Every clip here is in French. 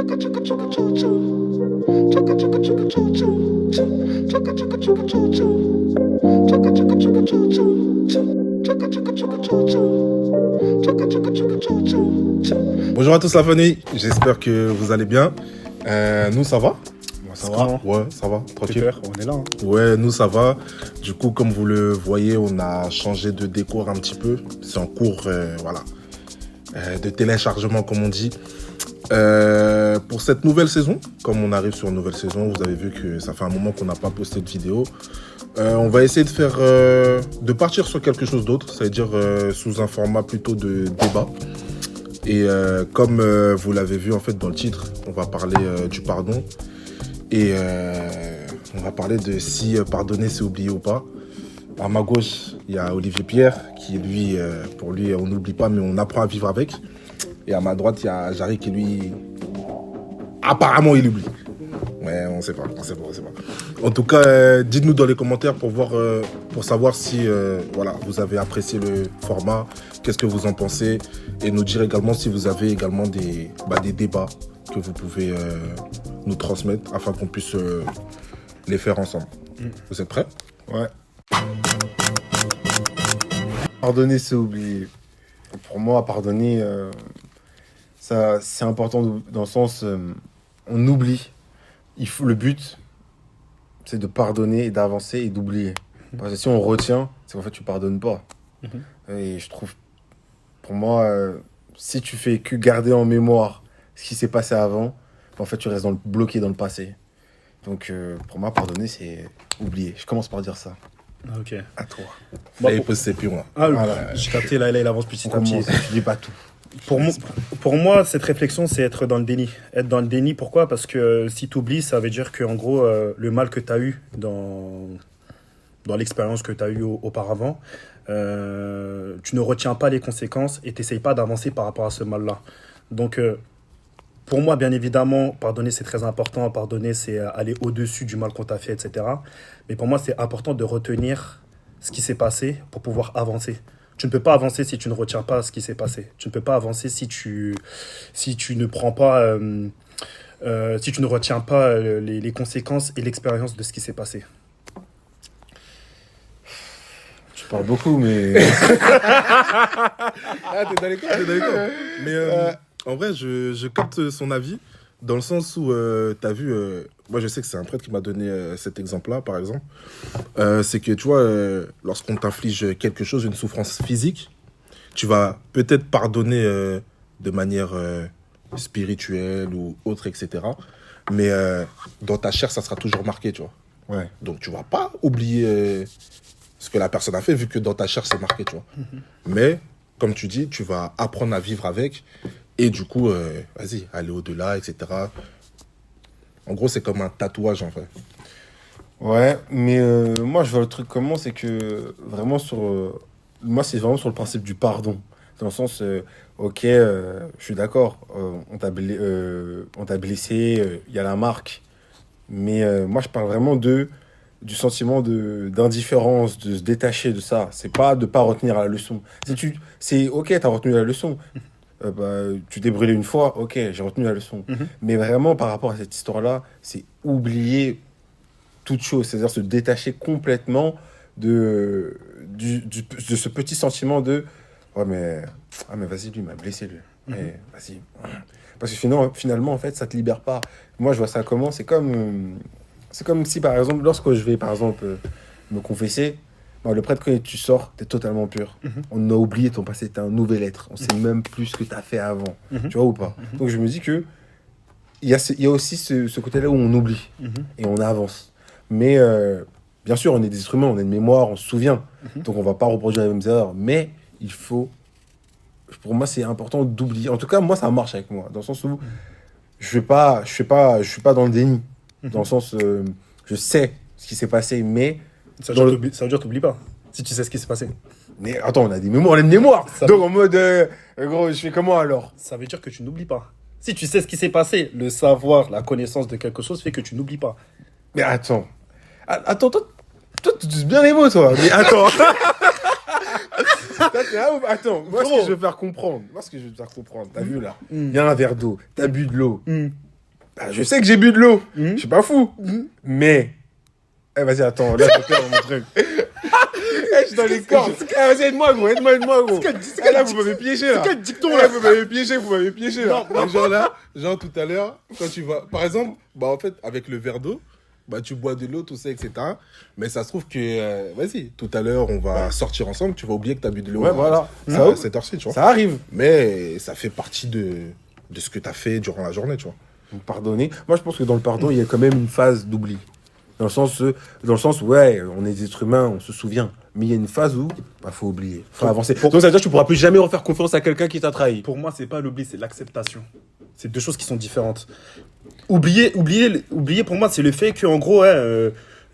Bonjour à tous la famille, j'espère que vous allez bien. Nous ça va? Moi ça va. Ouais, ça va, tranquille. Super, on est là. Ouais, nous ça va. Du coup, comme vous le voyez, on a changé de décor un petit peu. C'est en cours, de téléchargement comme on dit. Pour cette nouvelle saison, comme on arrive sur une nouvelle saison, vous avez vu que ça fait un moment qu'on n'a pas posté de vidéo. On va essayer de partir sur quelque chose d'autre, c'est-à-dire sous un format plutôt de débat. Et comme vous l'avez vu en fait dans le titre, on va parler du pardon. Et on va parler de si pardonner c'est oublier ou pas. À ma gauche, il y a Olivier Pierre, qui lui, pour lui, on n'oublie pas, mais on apprend à vivre avec. Et à ma droite, il y a Jarry qui lui, apparemment, il oublie. Ouais, on sait pas. En tout cas, dites-nous dans les commentaires pour voir, pour savoir si, voilà, vous avez apprécié le format, qu'est-ce que vous en pensez, et nous dire également si vous avez également des débats que vous pouvez nous transmettre afin qu'on puisse les faire ensemble. Vous êtes prêts? Ouais. Pardonner, c'est oublier. Pour moi, pardonner, ça, c'est important dans le sens, on oublie. Le but, c'est de pardonner et d'avancer et d'oublier. Parce que si on retient, c'est qu'en fait, tu pardonnes pas. Et je trouve, pour moi, si tu fais que garder en mémoire ce qui s'est passé avant, en fait, tu restes bloqué dans le passé. Donc, pour moi, pardonner, c'est oublier. Je commence par dire ça. Ok. À toi. Là, il pose ses pions, là. Ah, Voilà. j'ai capté, là, il avance petit à petit. Commence, tu dis pas tout. Pour moi, cette réflexion, c'est être dans le déni. Être dans le déni, pourquoi? Parce que si tu oublies, ça veut dire que en gros, le mal que tu as eu dans l'expérience que tu as eue auparavant, tu ne retiens pas les conséquences et tu n'essayes pas d'avancer par rapport à ce mal-là. Donc, pour moi, bien évidemment, pardonner, c'est très important. Pardonner, c'est aller au-dessus du mal qu'on t'a fait, etc. Mais pour moi, c'est important de retenir ce qui s'est passé pour pouvoir avancer. Tu ne peux pas avancer si tu ne retiens pas ce qui s'est passé. Tu ne peux pas avancer si tu ne prends pas, si tu ne retiens pas les conséquences et l'expérience de ce qui s'est passé. Tu parles beaucoup, mais... Ah, t'es dans les corps. Mais en vrai, je capte son avis dans le sens où, t'as vu, moi je sais que c'est un prêtre qui m'a donné cet exemple-là, par exemple. C'est que, tu vois, lorsqu'on t'inflige quelque chose, une souffrance physique, tu vas peut-être pardonner de manière spirituelle ou autre, etc. Mais dans ta chair, ça sera toujours marqué, tu vois. Ouais. Donc tu vas pas oublier ce que la personne a fait, vu que dans ta chair, c'est marqué, tu vois. Mais, comme tu dis, tu vas apprendre à vivre avec. Et du coup, vas-y, aller au-delà, etc. En gros, c'est comme un tatouage, en fait. Ouais, mais moi, je vois le truc comment, c'est que vraiment moi, c'est vraiment sur le principe du pardon. Dans le sens, ok, je suis d'accord, on t'a blessé, il y a la marque. Mais moi, je parle vraiment du sentiment d'indifférence, de se détacher de ça. C'est pas de pas retenir la leçon. C'est ok, t'as retenu la leçon. Tu t'es brûlé une fois, ok, j'ai retenu la leçon. Mais vraiment, par rapport à cette histoire-là, c'est oublier toute chose, c'est-à-dire se détacher complètement de ce petit sentiment de ouais, mais vas-y, lui, il m'a blessé, lui. Vas-y. Parce que finalement, en fait, ça te libère pas. Moi, je vois ça comment, c'est comme si, par exemple, lorsque je vais, par exemple, me confesser, le prêtre, quand tu sors, t'es totalement pur. On a oublié ton passé, t'es un nouvel être. On sait même plus ce que t'as fait avant. Tu vois ou pas? Donc, je me dis que il y a aussi ce côté-là où on oublie et on avance. Mais bien sûr, on est des êtres humains, on a une mémoire, on se souvient. Donc, on va pas reproduire les mêmes erreurs. Mais il faut... Pour moi, c'est important d'oublier. En tout cas, moi, ça marche avec moi. Dans le sens où je suis pas dans le déni. Dans le sens, je sais ce qui s'est passé, mais... Ça veut dire que t'oublies pas, si tu sais ce qui s'est passé. Mais attends, on a des mémoires, on a une mémoire. Donc, en mode... gros, je fais comment, alors? Ça veut dire que tu n'oublies pas. Si tu sais ce qui s'est passé, le savoir, la connaissance de quelque chose fait que tu n'oublies pas. Mais attends. Attends, toi, tu utilises bien les mots, toi. Mais attends. Attends, moi, ce que je veux faire comprendre. T'as vu, là, il y a un verre d'eau, t'as bu de l'eau. je sais que j'ai bu de l'eau. Mhm. Je suis pas fou. Mais. Eh, vas-y, attends, là, je perds mon truc. Eh, je suis dans les cordes. Eh, vas-y, aide-moi, gros. Eh, là, vous m'avez piégé, là. C'est quel dicton, Eh, là? vous m'avez piégé, là. Genre là, genre tout à l'heure, quand tu vas. Par exemple, bah en fait, avec le verre d'eau, bah tu bois de l'eau, tout ça, etc. Mais ça se trouve que, vas-y, tout à l'heure, on va sortir ensemble, tu vas oublier que tu as bu de l'eau Ouais, voilà. à cette heure-ci, tu vois. Ça arrive. Mais ça fait partie de ce que tu as fait durant la journée, tu vois. Vous pardonnez. Moi, je pense que dans le pardon, il y a quand même une phase d'oubli. Dans le sens, ouais, on est des êtres humains, on se souvient. Mais il y a une phase où il faut oublier, faut avancer. Donc ça veut dire que tu pourras plus jamais refaire confiance à quelqu'un qui t'a trahi. Pour moi, c'est pas l'oubli, c'est l'acceptation. C'est deux choses qui sont différentes. Oublier, pour moi, c'est le fait que, en gros,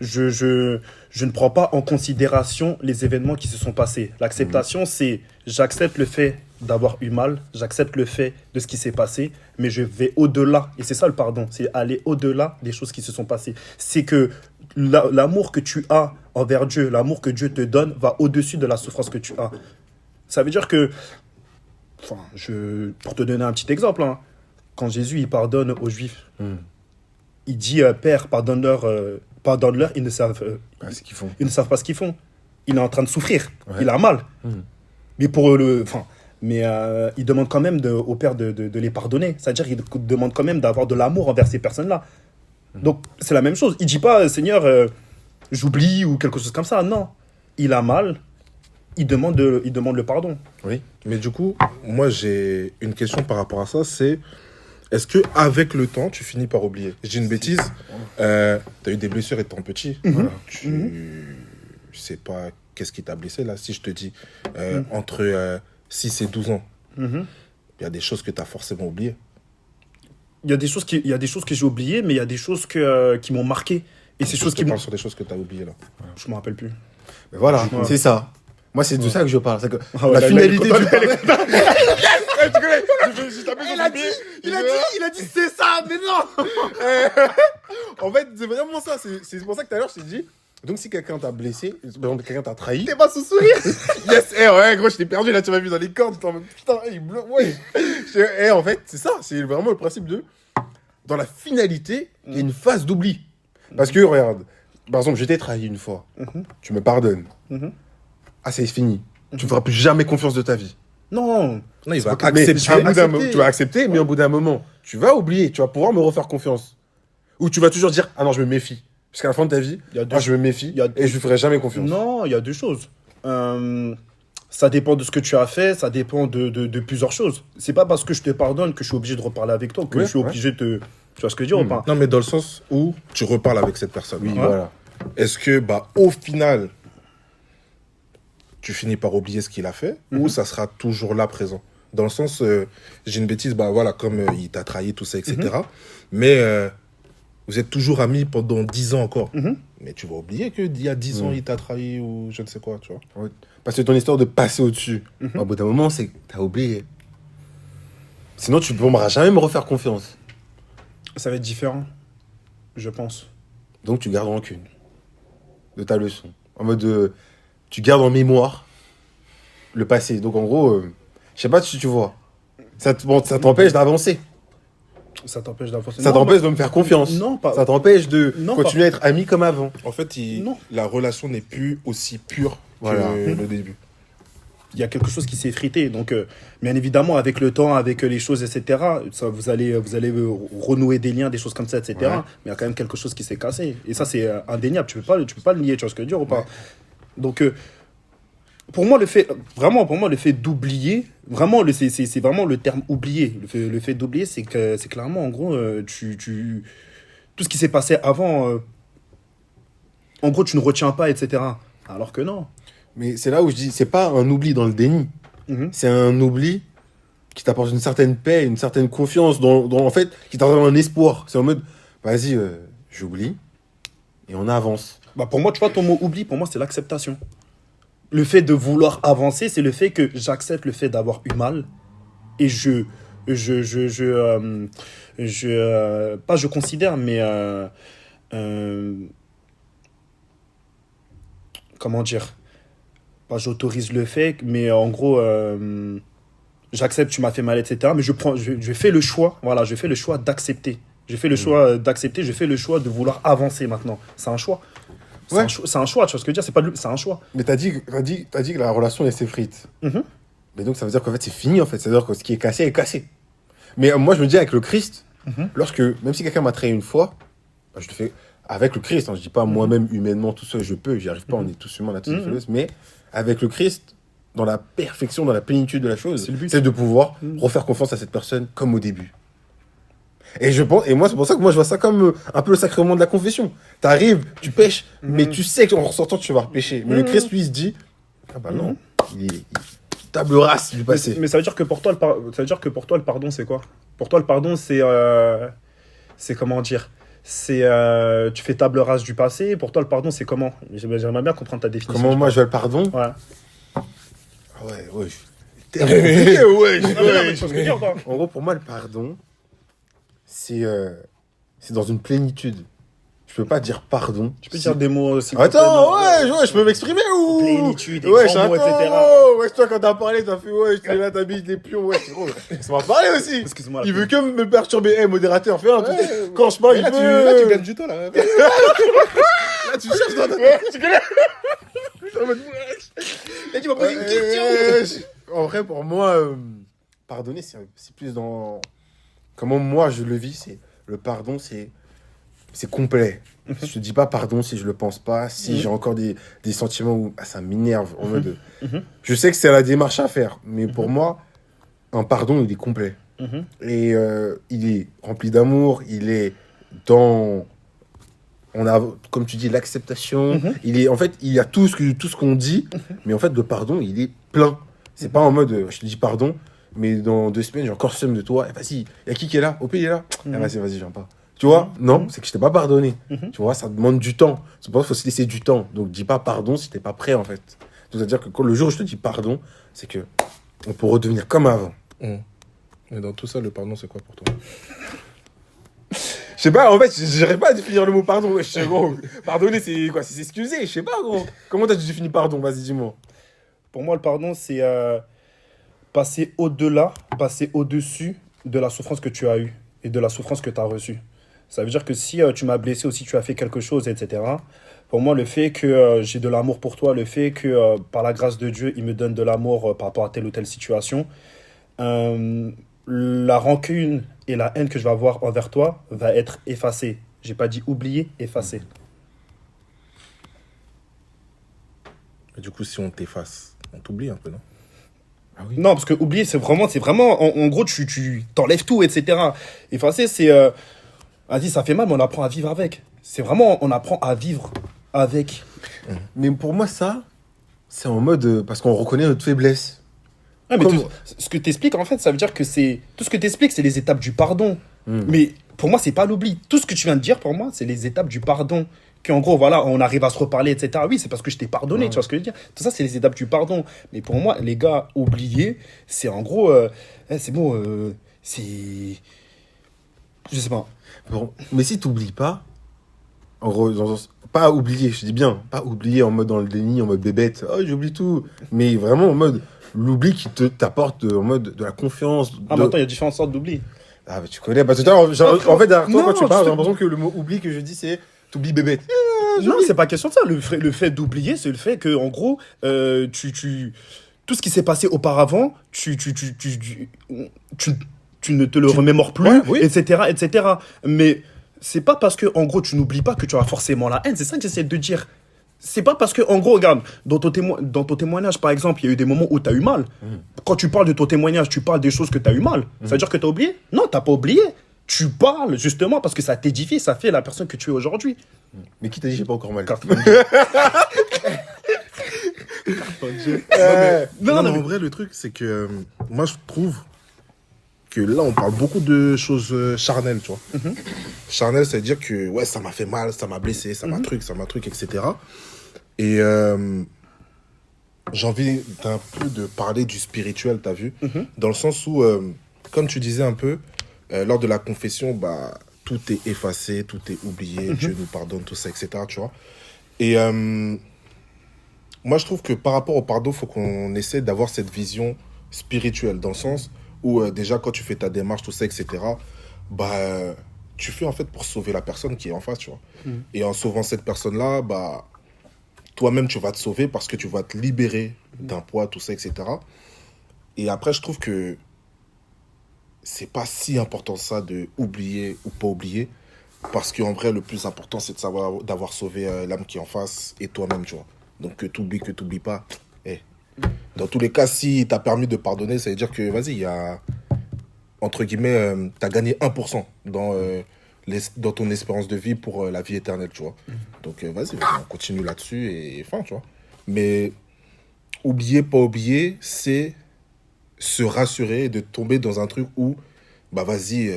je ne prends pas en considération les événements qui se sont passés. L'acceptation, c'est j'accepte le fait d'avoir eu mal, j'accepte le fait de ce qui s'est passé, mais je vais au-delà. Et c'est ça le pardon, c'est aller au-delà des choses qui se sont passées. C'est que l'amour que tu as envers Dieu, l'amour que Dieu te donne, va au-dessus de la souffrance que tu as. Ça veut dire que, enfin, pour te donner un petit exemple, hein, quand Jésus il pardonne aux Juifs, il dit Père, pardonne-leur, ils ne savent Ce qu'ils font. ils ne savent pas ce qu'ils font. Il est en train de souffrir. Ouais. Il a mal. Mais il demande quand même au Père de les pardonner. C'est-à-dire qu'il demande quand même d'avoir de l'amour envers ces personnes-là. Donc, c'est la même chose. Il dit pas, Seigneur, j'oublie ou quelque chose comme ça. Non. Il a mal. Il demande le pardon. Oui. Mais du coup, moi, j'ai une question par rapport à ça, c'est est-ce que avec le temps, tu finis par oublier? Je dis une bêtise. T'as eu des blessures étant petit. Voilà. Tu sais pas qu'est-ce qui t'a blessé là. Si je te dis entre 6 et 12 ans, il y a des choses que tu as forcément oubliées. Il y a des choses que j'ai oubliées, mais il y a des choses qui m'ont marqué. Et ces choses qui Je m'ont... parle sur des choses que tu as oubliées là. Je me rappelle plus. Mais voilà, Ouais. c'est ça. Moi, c'est de ça que je parle. C'est que Ah ouais, la là, finalité là, du pardon. Il a dit c'est ça, mais non. En fait, c'est vraiment ça. C'est pour ça que tout à l'heure, je t'ai dit. Donc, si quelqu'un t'a blessé, par exemple, quelqu'un t'a trahi. T'es pas sous sourire. Yes, ouais, gros, je t'ai perdu là, tu m'as vu dans les cordes. Putain, il bloque. Ouais. En fait, c'est ça. C'est vraiment le principe de. Dans la finalité, il y a une phase d'oubli. Parce que, regarde, par exemple, je t'ai trahi une fois. Tu me pardonnes. Ah, c'est fini. Tu ne feras plus jamais confiance de ta vie. Non. Non, il va Mais accepter. tu vas accepter, mais au bout d'un moment, tu vas oublier. Tu vas pouvoir me refaire confiance. Ou tu vas toujours dire, ah non, je me méfie. Jusqu'à la fin de ta vie, Il y a deux- je me méfie il y a- et je lui ferai jamais confiance. Non, il y a deux choses. Ça dépend de ce que tu as fait, ça dépend de plusieurs choses. C'est pas parce que je te pardonne que je suis obligé de reparler avec toi, que Ouais, je suis obligé de... Tu vois ce que je veux dire ou pas? Non, mais dans le sens où tu reparles avec cette personne. Oui, Ouais. voilà. Est-ce que, bah, au final, tu finis par oublier ce qu'il a fait ou ça sera toujours là présent? Dans le sens, j'ai une bêtise, bah voilà, comme il t'a trahi, tout ça, etc. Mais vous êtes toujours amis pendant 10 ans encore. Mais tu vas oublier qu'il y a 10 ans, il t'a trahi ou je ne sais quoi, tu vois. Ouais. Parce que ton histoire de passer au-dessus, au bout d'un moment, c'est que t'as oublié. Sinon, tu ne pourras jamais me refaire confiance. Ça va être différent, je pense. Donc, tu gardes rancune de ta leçon. En mode, tu gardes en mémoire le passé. Donc, en gros, je sais pas si tu vois. Ça t'empêche d'avancer. Ça t'empêche d'avancer. Ça Non, t'empêche de me faire confiance. Non, pas- Ça t'empêche de Non, continuer à être ami comme avant. En fait, Non. la relation n'est plus aussi pure Voilà. que le début. il y a quelque chose qui s'est effrité. Donc, bien évidemment, avec le temps, avec les choses, etc., ça, vous allez renouer des liens, des choses comme ça, etc. Ouais. Mais il y a quand même quelque chose qui s'est cassé. Et ça, c'est indéniable. Tu peux pas le nier, tu vois ce que je veux dire ou pas? Ouais. Donc, pour moi, le fait d'oublier, vraiment, c'est vraiment le terme oublier. Le fait d'oublier, c'est clairement, en gros, tout ce qui s'est passé avant, en gros, tu ne retiens pas, etc. Alors que non. Mais c'est là où je dis, c'est pas un oubli dans le déni. Mhm. C'est un oubli qui t'apporte une certaine paix, une certaine confiance, en fait, qui t'apporte un espoir. C'est en mode, vas-y, j'oublie, et on avance. Bah pour moi, tu vois, ton mot oubli, pour moi, c'est l'acceptation. Le fait de vouloir avancer, c'est le fait que j'accepte le fait d'avoir eu mal et pas je considère, mais comment dire, pas j'autorise le fait, mais en gros, j'accepte, tu m'as fait mal, etc. Mais je fais le choix, voilà, je fais le choix d'accepter J'ai fait le choix d'accepter, j'ai fait le choix de vouloir avancer maintenant. C'est un choix. Ouais. C'est un choix, tu vois ce que je veux dire, c'est un choix. Mais t'as dit que la relation, elle s'effrite. Mhm. Mais donc, ça veut dire qu'en fait, c'est fini, en fait. C'est-à-dire que ce qui est cassé est cassé. Mais moi, je me dis, avec le Christ, lorsque, même si quelqu'un m'a trahi une fois, bah, je le fais avec le Christ. Hein, je dis pas moi-même, humainement, tout seul, je peux, j'y arrive pas, on est tous humains, on a tous des faiblesses. Mais avec le Christ, dans la perfection, dans la plénitude de la chose, C'est le but. c'est de pouvoir refaire confiance à cette personne comme au début. Et moi, c'est pour ça que moi, je vois ça comme un peu le sacrement de la confession. T'arrives, tu pêches, mais tu sais qu'en ressortant, tu vas repêcher. Mais le Christ, lui, il se dit, ah bah non, il est table rase du passé. Mais ça veut dire que pour toi, le pardon, c'est quoi? Pour toi, le pardon, c'est comment dire? Tu fais table rase du passé. Pour toi, le pardon, c'est comment? J'aimerais bien comprendre ta définition. Comment moi, je veux le pardon? Ouais. Ah ouais, ouais. Ouais. Tu vois ce que je veux dire, toi? En gros, pour moi, le pardon, c'est dans une plénitude. Je peux pas dire pardon. Tu peux dire des mots aussi. Attends, ouais, je peux m'exprimer ou. Plénitude, Ouais, grands mots, etc. Ouais, toi, quand t'as parlé, t'as fait, ouais, je là, t'habilles des pions, ouais, c'est gros. Ça m'a parlé aussi. Excuse-moi. Il veut que me perturber. Eh, modérateur, fais un truc. Quand je parle, il Là, peut. tu gagnes du temps, là. Là, tu cherches dans ta... Tu connais. Là, tu m'as posé une question. En vrai, pour moi, pardonner, c'est plus dans. Comment moi je le vis, c'est. Le pardon, c'est complet. Je te dis pas pardon si je le pense pas, si j'ai encore des sentiments où ça m'énerve. En mode, je sais que c'est la démarche à faire, mais pour moi, un pardon, il est complet. Et il est rempli d'amour, il est dans. On a, comme tu dis, l'acceptation. En fait, il y a tout ce qu'on dit, mais en fait, le pardon, il est plein. C'est pas en mode, je te dis pardon, mais dans 2 semaines, j'ai encore seum de toi. Eh, vas-y, il y a qui est là? OP, il est là? Eh, vas-y, je viens pas. Tu vois? Non, c'est que je t'ai pas pardonné. Tu vois, ça demande du temps. C'est pour ça qu'il faut se laisser du temps. Donc, dis pas pardon si t'es pas prêt, en fait. Donc, c'est-à-dire que le jour où je te dis pardon, c'est que on peut redevenir comme avant. Mais dans tout ça, le pardon, c'est quoi pour toi? Je sais pas, en fait, j'arrive pas à définir le mot pardon. Ouais, je sais, gros. Pardonner, c'est quoi? C'est s'excuser. Je sais pas, gros. Comment t'as défini pardon? Vas-y, dis-moi. Pour moi, le pardon, c'est passer au-delà, passer au-dessus de la souffrance que tu as eue et de la souffrance que tu as reçue. Ça veut dire que si tu m'as blessé ou si tu as fait quelque chose, etc., pour moi, le fait que j'ai de l'amour pour toi, le fait que par la grâce de Dieu, il me donne de l'amour par rapport à telle ou telle situation, la rancune et la haine que je vais avoir envers toi va être effacée. J'ai pas dit oublier, effacée. Et du coup, si on t'efface, on t'oublie un peu, non? Ah oui. Non, parce que oublier, c'est vraiment en gros, tu t'enlèves tout, etc. Effacer, c'est... vas-y, ça fait mal, mais on apprend à vivre avec. C'est vraiment, on apprend à vivre avec. Mais pour moi, ça, c'est en mode... parce qu'on reconnaît notre faiblesse. Ah, mais ce que tu expliques, en fait, ça veut dire que c'est... Tout ce que tu expliques, c'est les étapes du pardon. Mais pour moi, c'est pas l'oubli. Tout ce que tu viens de dire, pour moi, c'est les étapes du pardon. Qu'en gros, voilà, on arrive à se reparler, etc. Oui, c'est parce que je t'ai pardonné, tu vois ce que je veux dire. Tout ça, c'est les étapes du pardon. Mais pour moi, les gars, oublier, c'est en gros... c'est bon, c'est... Je sais pas. Bon, mais si t'oublies pas, en gros, pas oublier, je dis bien, pas oublier en mode dans le déni, en mode bébête, oh j'oublie tout, mais vraiment en mode l'oubli qui t'apporte en mode de la confiance. Ah, mais attends, il y a différentes sortes d'oubli. Ah, mais tu connais, parce que en fait, derrière toi, Non, quand tu parles, je j'ai l'impression que le mot oubli que je dis, c'est t'oublies bébête. Non, c'est pas question de ça. Le fait d'oublier, c'est le fait que, en gros, tout ce qui s'est passé auparavant, tu ne te le remémores plus, Ouais, oui. etc., etc. Mais c'est pas parce que, en gros, tu n'oublies pas que tu auras forcément la haine. C'est ça que j'essaie de dire. C'est pas parce que, en gros, regarde, dans ton témoignage, par exemple, il y a eu des moments où tu as eu mal. Quand tu parles de ton témoignage, tu parles des choses que tu as eu mal. Ça veut dire que tu as oublié? Non, tu n'as pas oublié. Tu parles justement parce que ça t'édifie, ça fait la personne que tu es aujourd'hui. Mais qui t'a dit j'ai pas encore mal? Non, mais en vrai, le truc, c'est que moi, je trouve que là, on parle beaucoup de choses charnelles, tu vois. Charnel, ça veut dire que, ouais, ça m'a fait mal, ça m'a blessé, ça m'a truc, etc. Et j'ai envie d'un peu de parler du spirituel, t'as vu? Dans le sens où, comme tu disais un peu, lors de la confession, bah, tout est effacé, tout est oublié, Dieu nous pardonne, tout ça, etc., tu vois. Et moi, je trouve que par rapport au pardon, il faut qu'on essaie d'avoir cette vision spirituelle, dans le sens où déjà, quand tu fais ta démarche, tout ça, etc., bah, tu fais en fait pour sauver la personne qui est en face, tu vois. Et en sauvant cette personne-là, bah, toi-même, tu vas te sauver parce que tu vas te libérer d'un poids, tout ça, etc. Et après, je trouve que c'est pas si important ça de oublier ou pas oublier. Parce qu'en vrai, le plus important, c'est de savoir d'avoir sauvé l'âme qui est en face et toi-même, tu vois. Donc que t'oublies pas. Eh. Dans tous les cas, si t'as permis de pardonner, ça veut dire que, vas-y, il y a, entre guillemets, t'as gagné 1% dans ton espérance de vie pour la vie éternelle, tu vois. Donc vas-y, on continue là-dessus et fin, tu vois. Mais oublier, pas oublier, c'est se rassurer et de tomber dans un truc où, bah vas-y,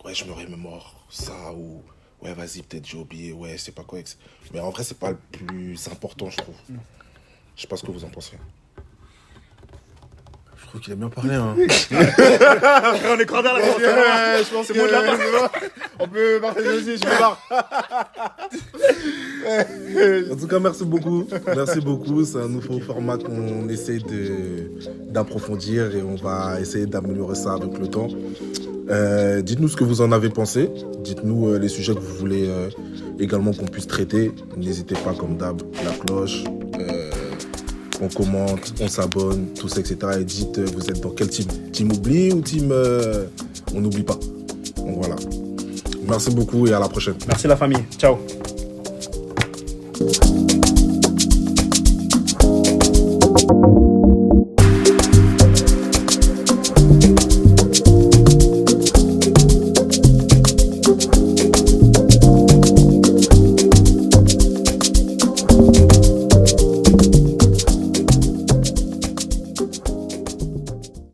ouais, je me remémore ça, ou ouais, vas-y, peut-être j'ai oublié, ouais, c'est pas quoi. Mais en vrai, c'est pas le plus important, je trouve. Je sais pas ce que vous en pensez. Je trouve qu'il a bien parlé. Hein. On est crandard là. Je pense que c'est bon. On peut partager aussi, je me barre. En tout cas, merci beaucoup. Merci beaucoup. C'est un nouveau format qu'on essaie d'approfondir et on va essayer d'améliorer ça avec le temps. Dites-nous ce que vous en avez pensé. Dites-nous les sujets que vous voulez également qu'on puisse traiter. N'hésitez pas, comme d'hab, la cloche. On commente, on s'abonne, tout ça, etc. Et dites, vous êtes dans quel team? Team oubli ou team on n'oublie pas? Donc voilà. Merci beaucoup et à la prochaine. Merci la famille. Ciao.